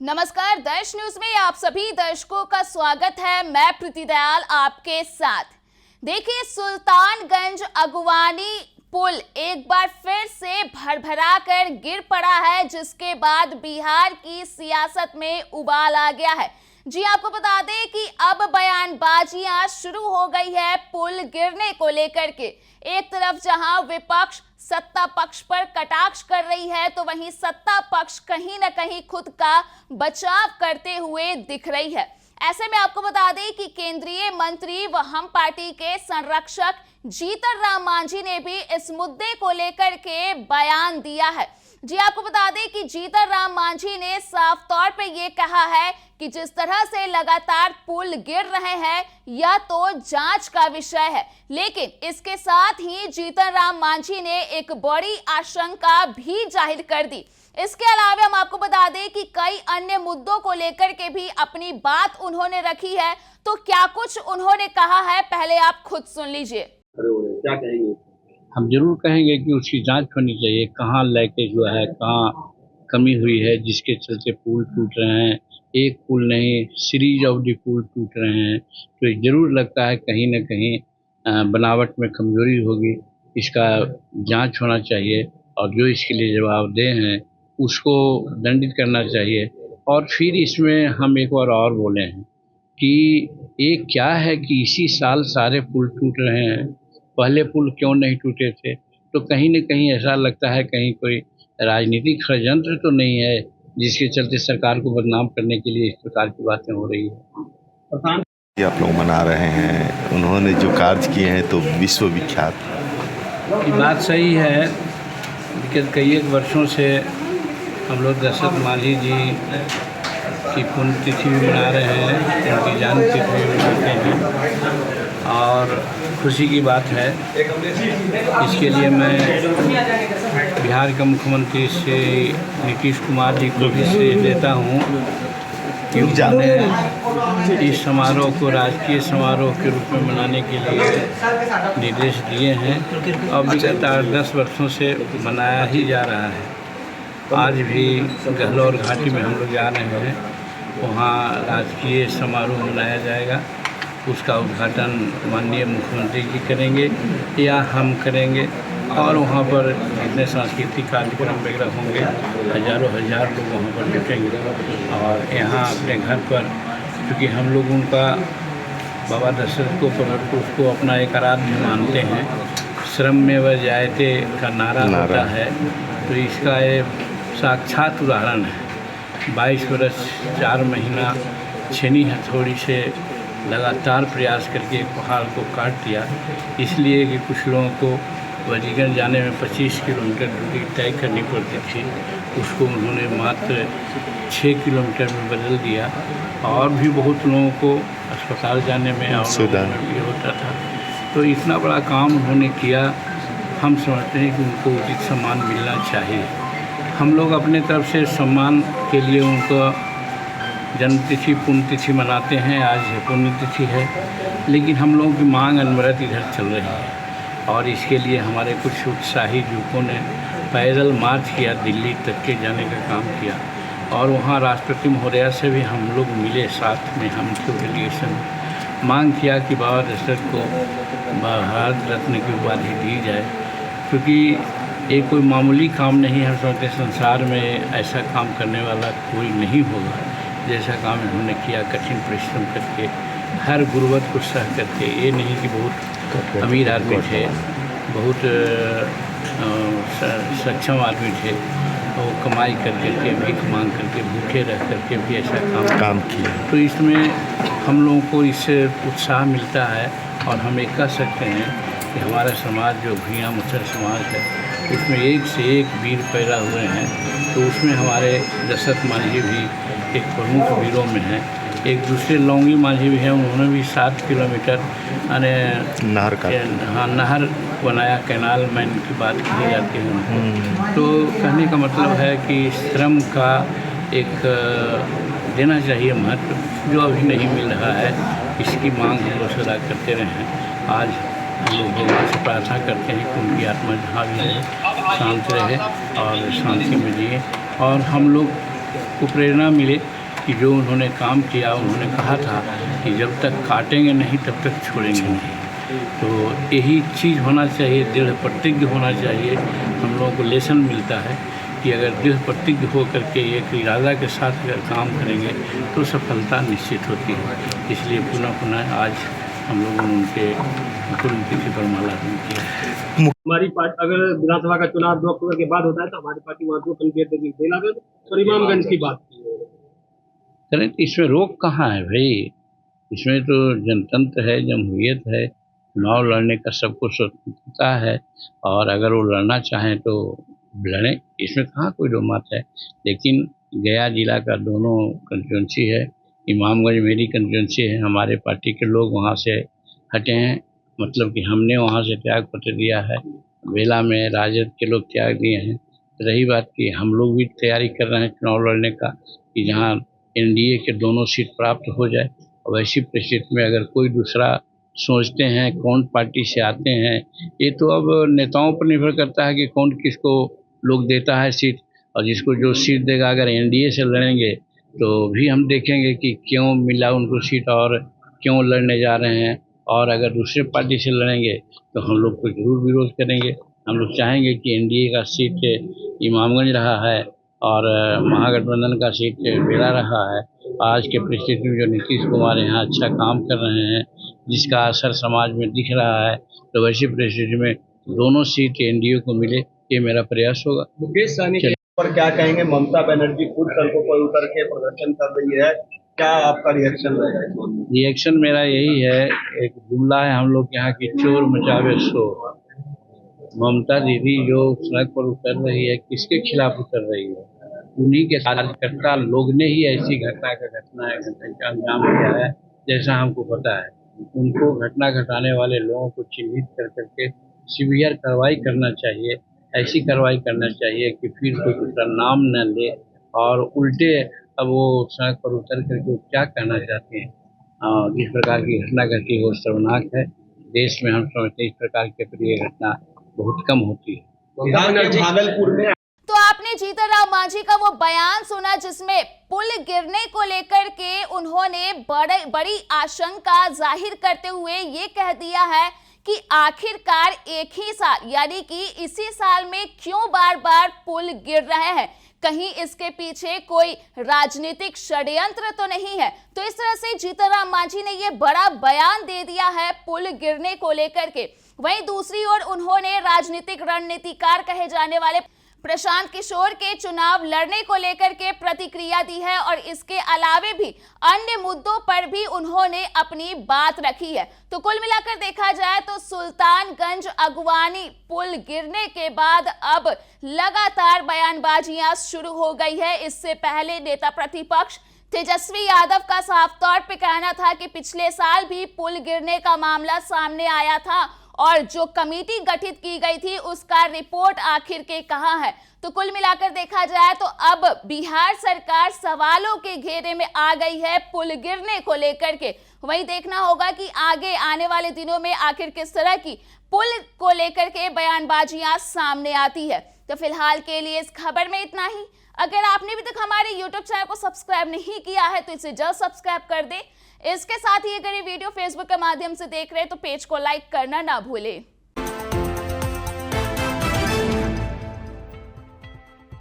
नमस्कार, दर्श न्यूज में आप सभी दर्शकों का स्वागत है। मैं प्रीति दयाल आपके साथ। देखिए, सुल्तानगंज अगवानी पुल एक बार फिर से भरभरा कर गिर पड़ा है, जिसके बाद बिहार की सियासत में उबाल आ गया है। जी आपको बता दें कि अब बयानबाजियां शुरू हो गई है पुल गिरने को लेकर के। एक तरफ जहां विपक्ष सत्ता पक्ष पर कटाक्ष कर रही है, तो वहीं सत्ता पक्ष कहीं ना कहीं खुद का बचाव करते हुए दिख रही है। ऐसे में आपको बता दें कि केंद्रीय मंत्री व हम पार्टी के संरक्षक जीतन राम मांझी ने भी इस मुद्दे को लेकर के बयान दिया है। जी आपको बता दें कि जीतन राम मांझी ने साफ तौर पे ये कहा है कि जिस तरह से लगातार पुल गिर रहे हैं, यह तो जांच का विषय है। लेकिन इसके साथ ही जीतन राम मांझी ने एक बड़ी आशंका भी जाहिर कर दी। इसके अलावा हम आपको बता दें कि कई अन्य मुद्दों को लेकर के भी अपनी बात उन्होंने रखी है। तो क्या कुछ उन्होंने कहा है, पहले आप खुद सुन लीजिए। क्या कहेंगे? हम जरूर कहेंगे कि उसकी जांच होनी चाहिए, कहाँ लीकेज हुआ है, कहाँ कमी हुई है जिसके चलते पुल टूट रहे हैं। एक पुल नहीं, सीरीज ऑफ दी पुल टूट रहे हैं। तो जरूर लगता है कहीं ना कहीं बनावट में कमजोरी होगी। इसका जांच होना चाहिए और जो इसके लिए जवाबदेह हैं उसको दंडित करना चाहिए। और फिर इसमें हम एक बार और बोले हैं कि एक क्या है कि इसी साल सारे पुल टूट रहे हैं, पहले पुल क्यों नहीं टूटे थे? तो कहीं न कहीं ऐसा लगता है कहीं कोई राजनीतिक षड्यंत्र तो नहीं है जिसके चलते सरकार को बदनाम करने के लिए इस प्रकार की बातें हो रही है। आप लोग मना रहे हैं, उन्होंने जो कार्य किए हैं तो विश्वविख्यात। ये बात सही है कि कई एक वर्षों से हम लोग दशरथ मांझी जी की पुण्यतिथि भी मना रहे हैं, उनकी जन्म तिथि भी मनाते हैं और खुशी की बात है। इसके लिए मैं बिहार के मुख्यमंत्री श्री नीतीश कुमार जी को भी श्रेय देता हूँ कि उन्होंने इस समारोह को राजकीय समारोह के रूप में मनाने के लिए निर्देश दिए हैं और विगत 8-10 वर्षों से मनाया ही जा रहा है। आज भी गहलोर घाटी में हम लोग जा रहे हैं, वहाँ राजकीय समारोह मनाया जाएगा। उसका उद्घाटन माननीय मुख्यमंत्री जी करेंगे या हम करेंगे और वहाँ पर जितने सांस्कृतिक कार्यक्रम वगैरह होंगे, हज़ारों लोग वहाँ पर जुटेंगे। और यहाँ अपने घर पर, क्योंकि हम लोग उनका बाबा दशरथ को प्रभु पुरुष को अपना एक आराध्य मानते हैं, श्रम में वह जायते का नारा होता है, तो इसका ये साक्षात उदाहरण है। 22 वर्ष 4 महीना छेनी हथौड़ी से लगातार प्रयास करके एक पहाड़ को काट दिया, इसलिए कि कुछ लोगों को वजीगंज जाने में 25 किलोमीटर दूरी तय करनी पड़ती थी, उसको उन्होंने मात्र 6 किलोमीटर में बदल दिया। और भी बहुत लोगों को अस्पताल जाने में और ये होता था। तो इतना बड़ा काम उन्होंने किया, हम समझते हैं कि उनको उचित सम्मान मिलना चाहिए। हम लोग अपने तरफ से सम्मान के लिए उनको जन्मतिथि पुण्यतिथि मनाते हैं। आज पुण्यतिथि है, लेकिन हम लोगों की मांग अनवरत इधर चल रही है और इसके लिए हमारे कुछ उत्साही युवकों ने पैदल मार्च किया, दिल्ली तक के जाने का काम किया और वहाँ राष्ट्रपति महोदया से भी हम लोग मिले, साथ में हम डेलीगेशन मांग किया कि बाबा दशरथ को भारत रत्न की उपाधि दी जाए, क्योंकि ये कोई मामूली काम नहीं है। समझते संसार में ऐसा काम करने वाला कोई नहीं होगा जैसा काम इन्होंने किया, कठिन परिश्रम करके, हर गुर्बत को सह करके। ये नहीं कि बहुत अमीर आदमी थे, बहुत सक्षम आदमी थे, वो कमाई कर करके, भीख मांग करके, भूखे रह करके भी ऐसा काम किया। तो इसमें हम लोगों को इससे उत्साह मिलता है और हम एक कह सकते हैं कि हमारा समाज जो भूया मुसर समाज है, उसमें एक से एक वीर पैदा हुए हैं। तो उसमें हमारे दशरथ मांझी भी एक प्रमुख वीरों में हैं। एक दूसरे लौंगी मांझी भी हैं, उन्होंने भी 7 किलोमीटर नहर बनाया, कैनाल मैन की बात की जाती है। तो कहने का मतलब है कि श्रम का एक देना चाहिए महत्व, जो अभी नहीं मिल रहा है। इसकी मांग हम लोग सदा करते रहे। आज हम लोग भगवान से प्रार्थना करते हैं कि उनकी आत्मा जहाँ भी रहे शांत रहे और शांति में जिए। और हम लोग सबको प्रेरणा मिले कि जो उन्होंने काम किया, उन्होंने कहा था कि जब तक काटेंगे नहीं तब तक छोड़ेंगे नहीं। तो यही चीज़ होना चाहिए, दृढ़ प्रतिज्ञ होना चाहिए। हम लोगों को लेसन मिलता है कि अगर दृढ़ प्रतिज्ञ हो करके एक इरादा के साथ अगर काम करेंगे तो सफलता निश्चित होती है। इसलिए पुनः आज हम लोगों ने उनके पुण्यतिथि पर माल्यार्पण किया। हमारी पार्टी अगर विधानसभा का चुनाव 2 अक्टूबर के बाद होता है तो हमारी पार्टी वहाँ 2 कैंडिडेट देगी, बेलागंज और इमामगंज की बात की है। करें, इसमें रोक कहाँ है भाई? इसमें तो जनतंत्र है, जमहूरियत है, चुनाव लड़ने का सबको स्वतंत्रता है और अगर वो लड़ना चाहें तो लड़ें, इसमें कहाँ कोई दो मत है। लेकिन गया जिला का दोनों कंस्टिट्यूंसी है, इमामगंज मेरी कंस्टिट्यूंसी है, हमारे पार्टी के लोग वहाँ से हटे हैं, मतलब कि हमने वहाँ से त्याग पत्र दिया है। बेला में राजद के लोग त्याग दिए हैं। रही बात कि हम लोग भी तैयारी कर रहे हैं चुनाव लड़ने का कि जहाँ एनडीए के दोनों सीट प्राप्त हो जाए। और ऐसी परिस्थिति में अगर कोई दूसरा सोचते हैं कौन पार्टी से आते हैं, ये तो अब नेताओं पर निर्भर करता है कि कौन किसको लोग देता है सीट, और जिसको जो सीट देगा अगर एनडीए से लड़ेंगे तो भी हम देखेंगे कि क्यों मिला उनको सीट और क्यों लड़ने जा रहे हैं। और अगर दूसरे पार्टी से लड़ेंगे तो हम लोग को जरूर विरोध करेंगे। हम लोग चाहेंगे कि एनडीए का सीट इमामगंज रहा है और महागठबंधन का सीट बेला रहा है। आज के परिस्थिति में जो नीतीश कुमार यहाँ अच्छा काम कर रहे हैं, जिसका असर समाज में दिख रहा है, तो वैसी परिस्थिति में दोनों सीट एनडीए को मिले, ये मेरा प्रयास होगा। मुकेश सहनी पर क्या कहेंगे? ममता बनर्जी खुद सड़कों पर उतर के प्रदर्शन कर रही है, क्या आपका रिएक्शन रहेगा? रिएक्शन मेरा यही है, एक जुमला है हम लोग यहाँ की, चोर मचावे शोर। ममता दीदी जो सड़क पर उतर रही है, किसके खिलाफ उतर रही है? उन्हीं के कार्यकर्ता लोग ने ही ऐसी घटना का अंजाम दिया है, जैसा हमको पता है। उनको घटना घटाने वाले लोगों को चिन्हित कर करके सीवियर कार्रवाई करना चाहिए। ऐसी कार्रवाई करना चाहिए कि फिर कोई दूसरा नाम न ले और उल्टे अब वो सड़क पर उतर करके क्या कहना चाहते हैं। जिस प्रकार की घटना घटी वो शर्मनाक है। देश में हम समझते हैं इस प्रकार की प्रिय घटना बहुत कम होती है। भागलपुर में तो आपने जीतन राम मांझी का वो बयान सुना जिसमें पुल गिरने को लेकर के उन्होंने बड़ी आशंका जाहिर करते हुए ये कह दिया है कि आखिरकार एक ही साल यानी कि इसी साल में क्यों बार बार पुल गिर रहे हैं, कहीं इसके पीछे कोई राजनीतिक षड्यंत्र तो नहीं है। तो इस तरह से जीतन राम मांझी ने ये बड़ा बयान दे दिया है पुल गिरने को लेकर के। वहीं दूसरी ओर उन्होंने राजनीतिक रणनीतिकार कहे जाने वाले प्रशांत किशोर के चुनाव लड़ने को लेकर के प्रतिक्रिया दी है और इसके अलावे भी अन्य मुद्दों पर भी उन्होंने अपनी बात रखी है। तो कुल मिलाकर देखा जाए तो सुल्तानगंज अगवानी पुल गिरने के बाद अब लगातार बयानबाजियां शुरू हो गई है। इससे पहले नेता प्रतिपक्ष तेजस्वी यादव का साफ तौर पे कहना था कि पिछले साल भी पुल गिरने का मामला सामने आया था और जो कमेटी गठित की गई थी उसका रिपोर्ट आखिर के कहां है। तो कुल मिलाकर देखा जाए तो अब बिहार सरकार सवालों के घेरे में आ गई है पुल गिरने को लेकर के। वही देखना होगा कि आगे आने वाले दिनों में आखिर किस तरह की पुल को लेकर के बयानबाजियां सामने आती है। तो फिलहाल के लिए इस खबर में इतना ही। अगर आपने अभी तक हमारे YouTube चैनल को सब्सक्राइब नहीं किया है तो इसे जल्द सब्सक्राइब कर दें। इसके साथ ही अगर ये वीडियो फेसबुक के माध्यम से देख रहे हैं तो पेज को लाइक करना ना भूलें।